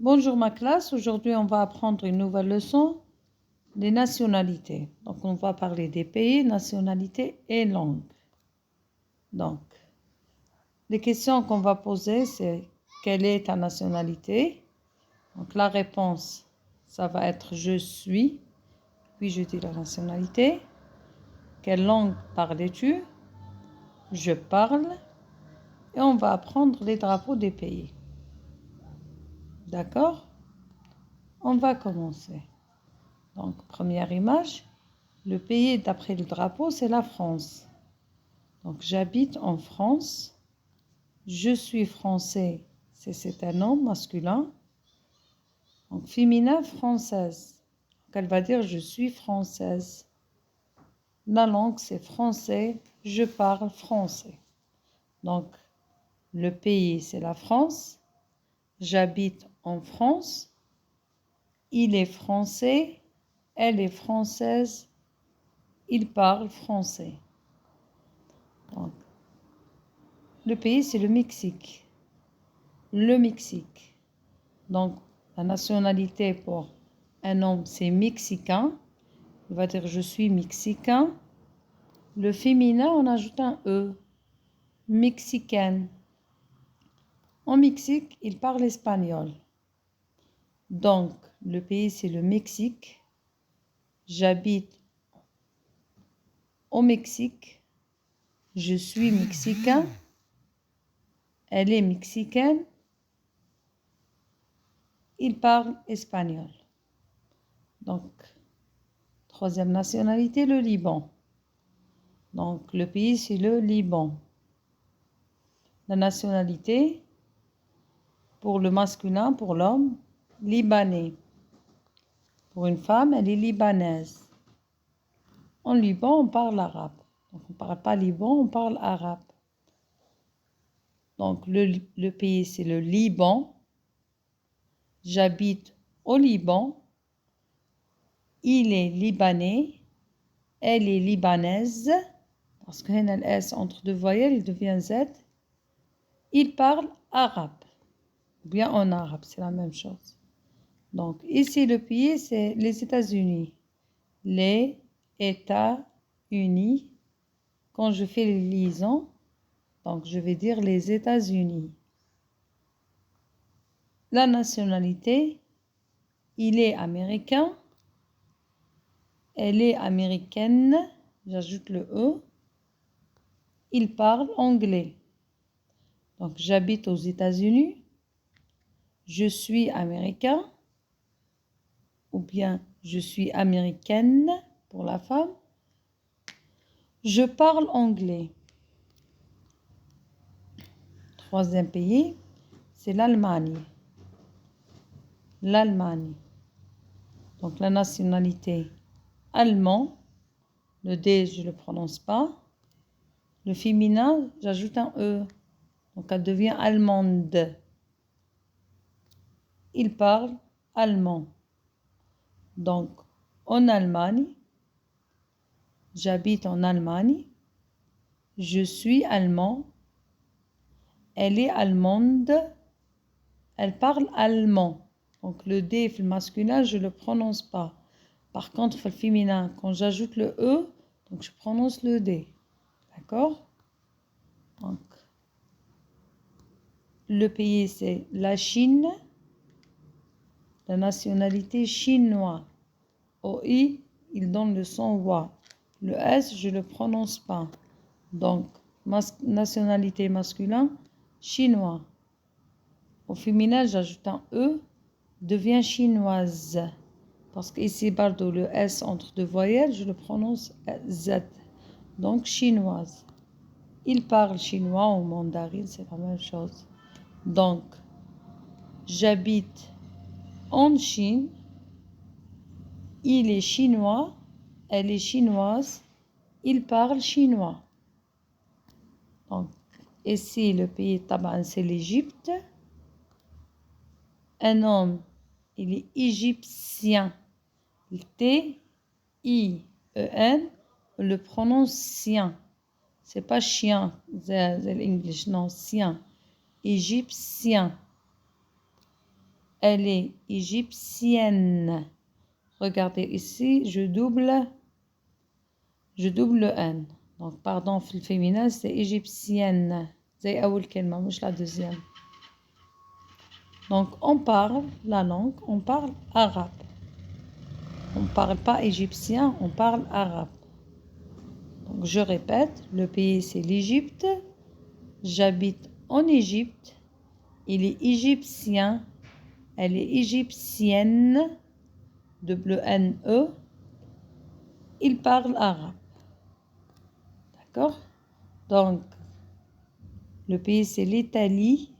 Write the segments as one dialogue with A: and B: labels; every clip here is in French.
A: Bonjour ma classe, aujourd'hui on va apprendre une nouvelle leçon, les nationalités. Donc on va parler des pays, nationalités et langues. Donc, les questions qu'on va poser, c'est quelle est ta nationalité? Donc la réponse, ça va être je suis, puis je dis la nationalité. Quelle langue parles-tu? Je parle. Et on va apprendre les drapeaux des pays. D'accord? On va commencer. Donc, première image, le pays d'après le drapeau, c'est la France. Donc, j'habite en France. Je suis français, c'est un nom masculin. Donc, féminin, française. Donc, elle va dire je suis française. La langue, c'est français. Je parle français. Donc, le pays, c'est la France. J'habite en France. Il est français. Elle est française. Il parle français. Donc, le pays, c'est le Mexique. Le Mexique. Donc, la nationalité pour un homme, c'est mexicain. Il va dire je suis mexicain. Le féminin, on ajoute un E. Mexicaine. En Mexique, il parle espagnol. Donc, le pays, c'est le Mexique. J'habite au Mexique. Je suis mexicain. Elle est mexicaine. Il parle espagnol. Donc, troisième nationalité, le Liban. Donc, le pays, c'est le Liban. La nationalité, pour le masculin, pour l'homme, libanais. Pour une femme, elle est libanaise. En Liban, on parle arabe. Donc, on ne parle pas liban, on parle arabe. Donc, le pays, c'est le Liban. J'habite au Liban. Il est libanais. Elle est libanaise. Parce qu'il y a un S entre deux voyelles, il devient Z. Il parle arabe. Bien en arabe, c'est la même chose. Donc, ici, le pays, c'est les États-Unis. Les États-Unis. Quand je fais les liaisons, donc je vais dire les États-Unis. La nationalité, il est américain. Elle est américaine. J'ajoute le E. Il parle anglais. Donc, j'habite aux États-Unis. Je suis américain. Ou bien, je suis américaine pour la femme. Je parle anglais. Troisième pays, c'est l'Allemagne. L'Allemagne. Donc, la nationalité allemand. Le D, je ne le prononce pas. Le féminin, j'ajoute un E. Donc, elle devient allemande. Il parle allemand. Donc, en Allemagne, j'habite en Allemagne. Je suis allemand. Elle est allemande. Elle parle allemand. Donc, le D, le masculin, je ne le prononce pas. Par contre, le féminin, quand j'ajoute le E, donc je prononce le D. D'accord? Donc, le pays, c'est la Chine. La nationalité chinoise. Au I, il donne le son wa. Le S, je ne le prononce pas. Donc, nationalité masculin, chinois. Au féminin, j'ajoute un E, devient chinoise. Parce qu'ici, pardon, le S entre deux voyelles, je le prononce Z. Donc, chinoise. Il parle chinois ou mandarin, c'est la même chose. Donc, j'habite en Chine. Il est chinois. Elle est chinoise. Il parle chinois. Donc, ici, le pays taban, c'est l'Égypte. Un homme, il est égyptien. T-I-E-N, on le prononce sien. C'est pas chien, c'est l'anglais, non, sien. Égyptien. Elle est égyptienne. Regardez ici, je double le N. Donc, pardon, في الفéminin, c'est égyptienne. زي أول كلمة, مش la deuxième. Donc, on parle la langue, on parle arabe. On ne parle pas égyptien, on parle arabe. Donc, je répète, le pays, c'est l'Égypte. J'habite en Égypte. Il est égyptien. Elle est égyptienne. W-N-E. Il parle arabe. D'accord? Donc, le pays, c'est l'Italie.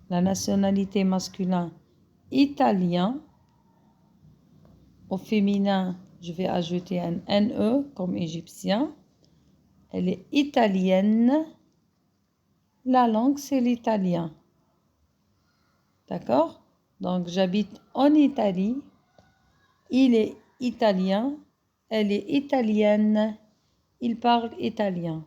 A: La nationalité masculine, italien. Au féminin, je vais ajouter un NE comme égyptien. Elle est italienne. La langue, c'est l'italien. D'accord? Donc, j'habite en Italie. Il est italien. Elle est italienne. Il parle italien.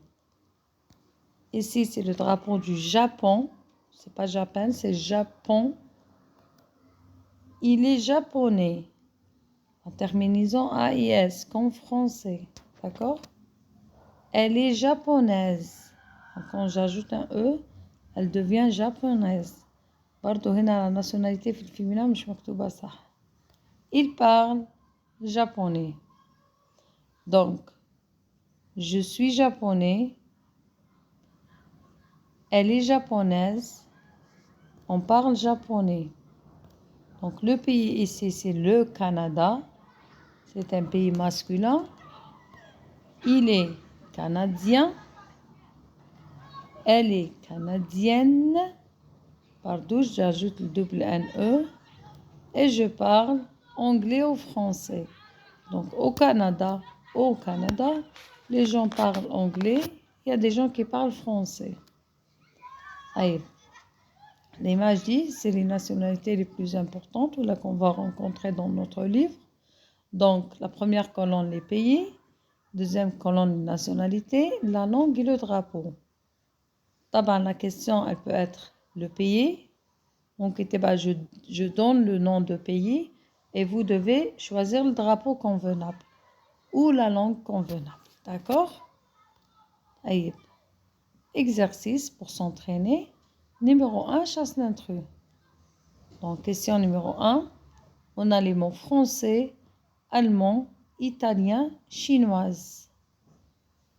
A: Ici, c'est le drapeau du Japon. C'est pas Japon, c'est Japon. Il est japonais. En terminaison AIS, comme français. D'accord? Elle est japonaise. Donc, quand j'ajoute un E, elle devient japonaise. برضو هنا la nationalité في الفيمينا مش مكتوبة صح. Il parle japonais. Donc, je suis japonais. Elle est japonaise. On parle japonais. Donc, le pays ici, c'est le Canada. C'est un pays masculin. Il est canadien. Elle est canadienne. Pardon, j'ajoute le double NE. Et je parle anglais ou français. Donc, au Canada, les gens parlent anglais. Il y a des gens qui parlent français. Allez. L'image dit, c'est les nationalités les plus importantes ou là qu'on va rencontrer dans notre livre. Donc, la première colonne, les pays. Deuxième colonne, les nationalités, la langue et le drapeau. D'abord, la question, elle peut être le pays. Donc, je donne le nom de pays et vous devez choisir le drapeau convenable ou la langue convenable. D'accord? Allez. Exercice pour s'entraîner. Numéro 1, chasse l'intrus. Donc, question numéro 1, on a les mots français, allemand, italien, chinoise.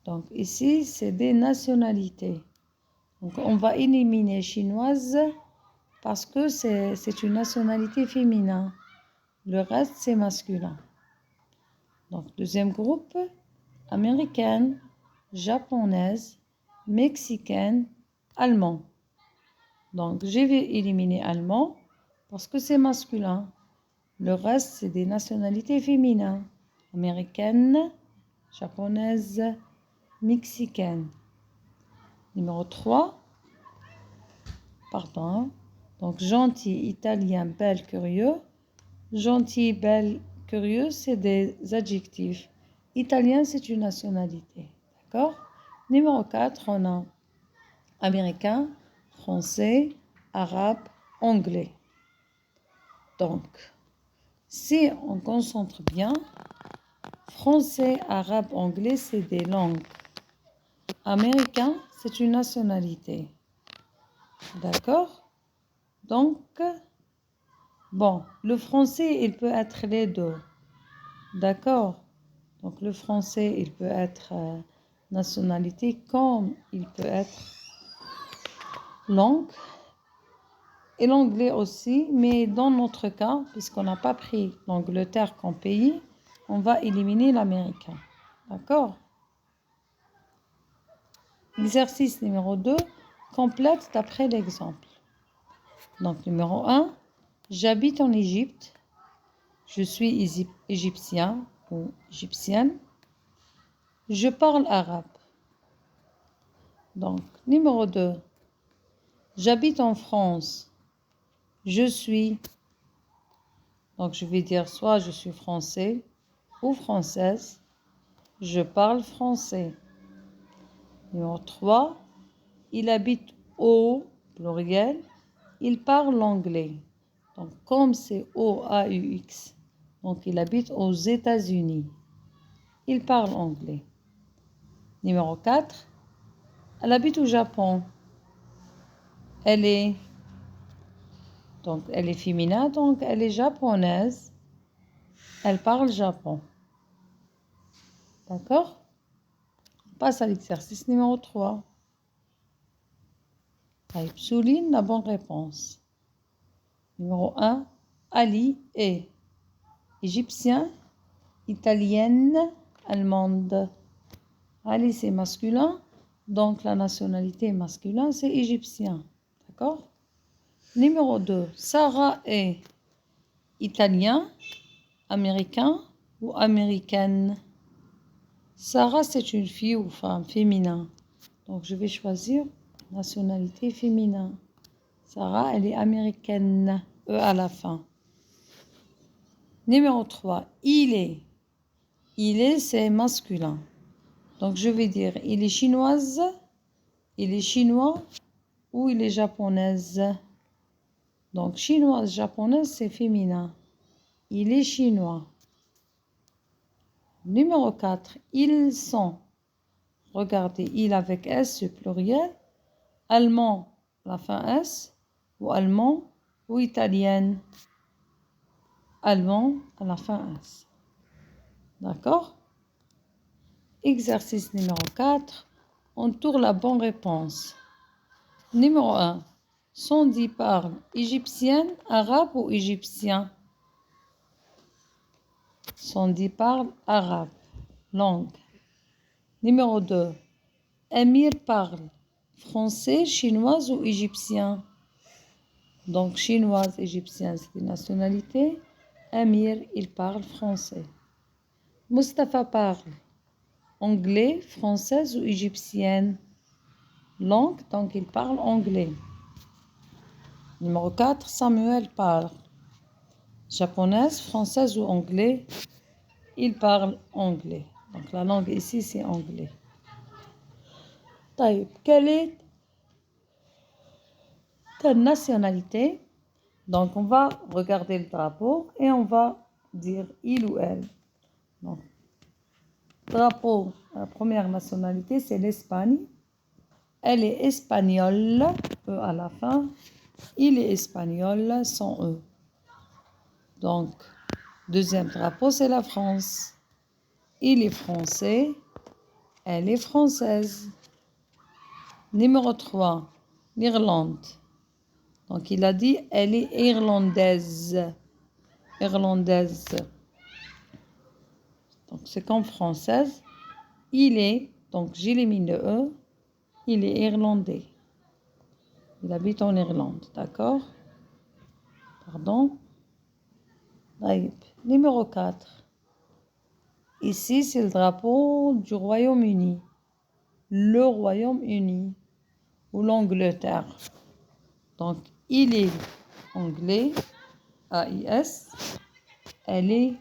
A: Donc, ici, c'est des nationalités. Donc, on va éliminer chinoise parce que c'est une nationalité féminin. Le reste, c'est masculin. Donc, deuxième groupe, américaine, japonaise, mexicaine, allemand. Donc, je vais éliminer allemand parce que c'est masculin. Le reste, c'est des nationalités féminines. Américaine, japonaise, mexicaine. Numéro 3. Pardon. Donc, gentil, italien, belle, curieux. Gentil, belle, curieux, c'est des adjectifs. Italien, c'est une nationalité. D'accord? Numéro 4, on a américain, français, arabe, anglais. Donc, si on concentre bien, français, arabe, anglais, c'est des langues. Américain, c'est une nationalité. D'accord? Donc, bon, le français, il peut être les deux. D'accord? Donc, le français, il peut être nationalité comme il peut être langue. Et l'anglais aussi, mais dans notre cas, puisqu'on n'a pas pris l'Angleterre comme pays, on va éliminer l'américain. D'accord? Exercice numéro 2, complète d'après l'exemple. Donc, numéro 1, j'habite en Égypte. Je suis égyptien ou égyptienne. Je parle arabe. Donc, numéro 2, j'habite en France. Je suis, donc je vais dire soit je suis français ou française. Je parle français. Numéro 3, il habite au pluriel. il parle anglais. Donc, comme c'est O-A-U-X, donc il habite aux États-Unis. Il parle anglais. Numéro 4, elle habite au Japon. Elle est féminin, donc elle est japonaise. Elle parle japon. D'accord? On passe à l'exercice numéro 3. Souligne la bonne réponse. Numéro 1, Ali est égyptien, italienne, allemande. Ali, c'est masculin, donc la nationalité masculine, c'est égyptien. D'accord? Numéro 2, Sarah est italien, américain ou américaine. Sarah, c'est une fille ou femme, féminin. Donc, je vais choisir nationalité féminin. Sarah, elle est américaine, E à la fin. Numéro 3, il est. Il est, c'est masculin. Donc, je vais dire, il est chinoise, il est chinois ou il est japonaise. Donc, chinoise, japonaise, c'est féminin. Il est chinois. Numéro 4, ils sont. Regardez, il avec S, c'est pluriel. Allemand, la fin S, ou allemand, ou italienne. Allemand, à la fin S. D'accord? Exercice numéro 4. On tourne la bonne réponse. Numéro 1. Sandy parle égyptienne, arabe ou égyptien? Sandy parle arabe, langue. Numéro 2. Amir parle français, chinoise ou égyptien? Donc, chinoise, égyptienne, c'est une nationalité. Amir, il parle français. Mustapha parle anglais, française ou égyptienne? Langue, donc il parle anglais. Numéro 4, Samuel parle japonaise, française ou anglais? Il parle anglais. Donc la langue ici, c'est anglais. Taïb, quelle est ta nationalité? Donc on va regarder le drapeau et on va dire il ou elle. Donc, drapeau, la première nationalité, c'est l'Espagne. Elle est espagnole, E à la fin. Il est espagnol, sans E. Donc, deuxième drapeau, c'est la France. Il est français, elle est française. Numéro 3, l'Irlande. Donc, il a dit, elle est irlandaise. Irlandaise. Donc, c'est comme française. Il est, donc j'élimine le E, il est irlandais. Il habite en Irlande, d'accord? Pardon. Numéro 4. Ici, c'est le drapeau du Royaume-Uni. Le Royaume-Uni ou l'Angleterre. Donc, il est anglais, A-I-S. Elle est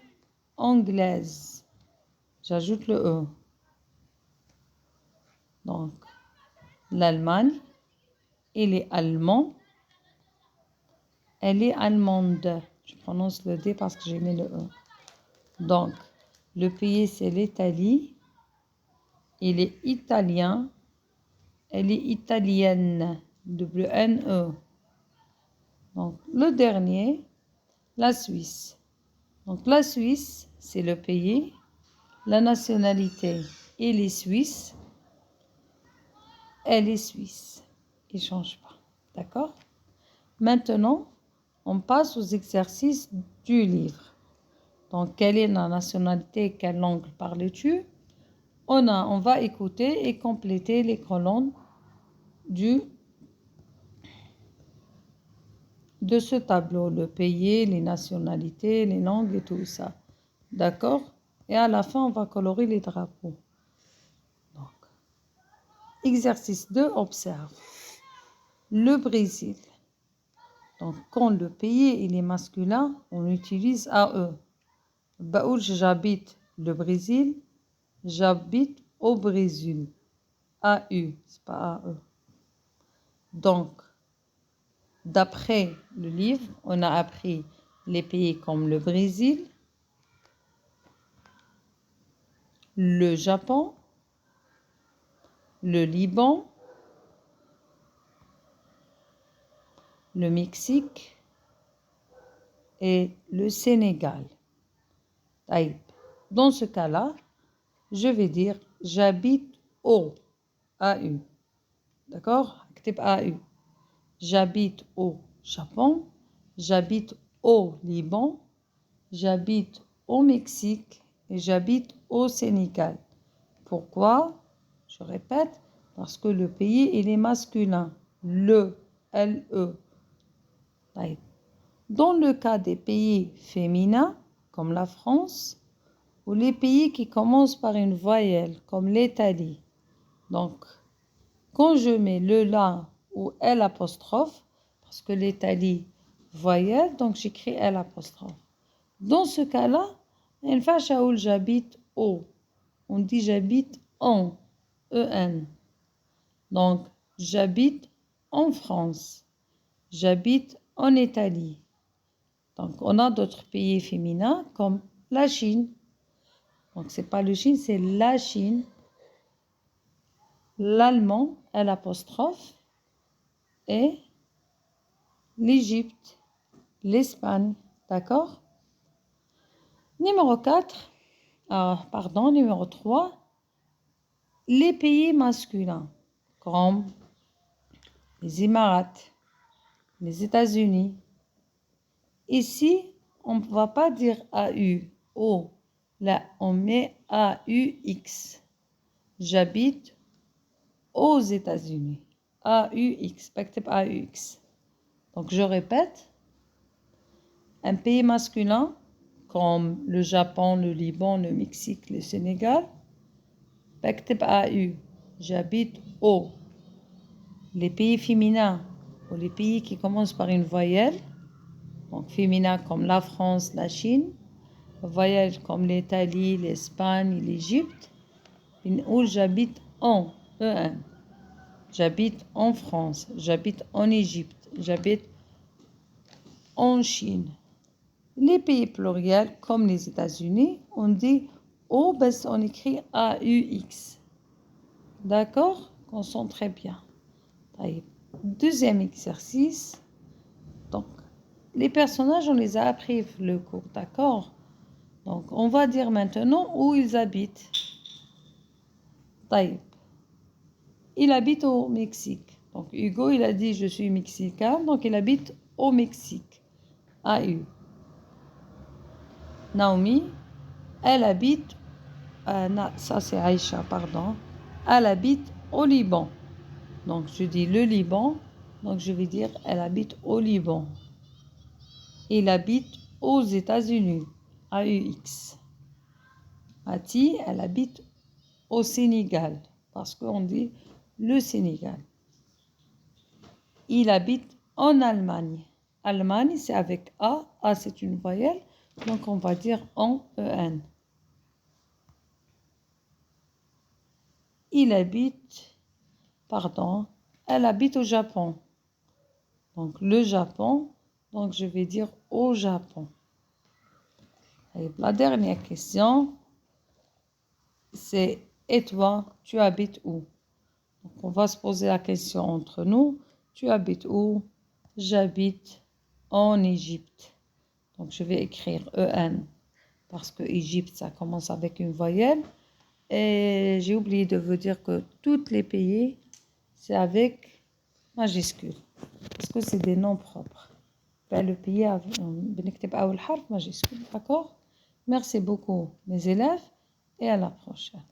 A: anglaise. J'ajoute le E. Donc, l'Allemagne, il est allemand. Elle est allemande. Je prononce le D parce que j'ai mis le E. Donc, le pays, c'est l'Italie. Il est italien. Elle est italienne. W-N-E. Donc, le dernier, la Suisse. Donc, la Suisse, c'est le pays. La nationalité, il est suisse. Elle est suisse. Il ne change pas. D'accord? Maintenant, on passe aux exercices du livre. Donc, quelle est la nationalité, quelle langue parles-tu? On va écouter et compléter les colonnes de ce tableau, le pays, les nationalités, les langues et tout ça. D'accord? Et à la fin, on va colorer les drapeaux. Donc, exercice 2, observe. Le Brésil. Donc, quand le pays il est masculin, on utilise AE. Baoul, j'habite le Brésil. J'habite au Brésil. AU, c'est pas AE. Donc, D'après le livre, on a appris les pays comme le Brésil, le Japon, le Liban, le Mexique et le Sénégal. Dans ce cas-là, je vais dire j'habite au AU. D'accord? AU. J'habite au Japon, j'habite au Liban, j'habite au Mexique et j'habite au Sénégal. Pourquoi? Je répète, parce que le pays, il est masculin. Le, L-E. Dans le cas des pays féminins, comme la France, ou les pays qui commencent par une voyelle, comme l'Italie. Donc, quand je mets le la ou L apostrophe, parce que l'Italie, voyelle, donc j'écris L apostrophe. Dans ce cas-là, une fois où j'habite au, on dit j'habite en, E-N. Donc, j'habite en France, j'habite en Italie. Donc, on a d'autres pays féminins comme la Chine. Donc, c'est pas le Chine, c'est la Chine. L'allemand, l'apostrophe, et l'Égypte, l'Espagne. D'accord? Numéro 3, les pays masculins, comme les Émirats, les États-Unis. Ici, on ne va pas dire AU, O. Là, on met AUX. J'habite aux États-Unis. AUX, بكتب AUX. Donc, je répète. Un pays masculin, comme le Japon, le Liban, le Mexique, le Sénégal, بكتب AU. J'habite au. Les pays féminins, ou les pays qui commencent par une voyelle, donc féminin comme la France, la Chine, voyelle comme l'Italie, l'Espagne, l'Égypte, où j'habite en, E1. J'habite en France, j'habite en Égypte, j'habite en Chine. Les pays pluriels, comme les États-Unis, on dit O, on écrit AUX. D'accord? Concentrez bien. Deuxième exercice. Donc, les personnages, on les a appris le cours, d'accord? Donc, on va dire maintenant où ils habitent. Il habite au Mexique. Donc, Hugo, il a dit je suis mexicain, donc il habite au Mexique. AU. Naomi, elle habite, ça c'est Aïcha, pardon. Elle habite au Liban. Donc, je dis le Liban, donc je vais dire elle habite au Liban. Il habite aux États-Unis. AUX. Ati, elle habite au Sénégal, parce qu'on dit le Sénégal. Il habite en Allemagne. Allemagne, c'est avec A. A, c'est une voyelle, donc on va dire en EN. Elle habite au Japon. Donc le Japon, donc je vais dire au Japon. Et la dernière question, c'est et toi, tu habites où? Donc on va se poser la question entre nous. Tu habites où? J'habite en Égypte. Donc je vais écrire EN parce que Égypte, ça commence avec une voyelle. Et j'ai oublié de vous dire que tous les pays, c'est avec majuscule. Parce que c'est des noms propres. Le pays, بنكتب أول حرف majuscule. D'accord? Merci beaucoup mes élèves et à la prochaine.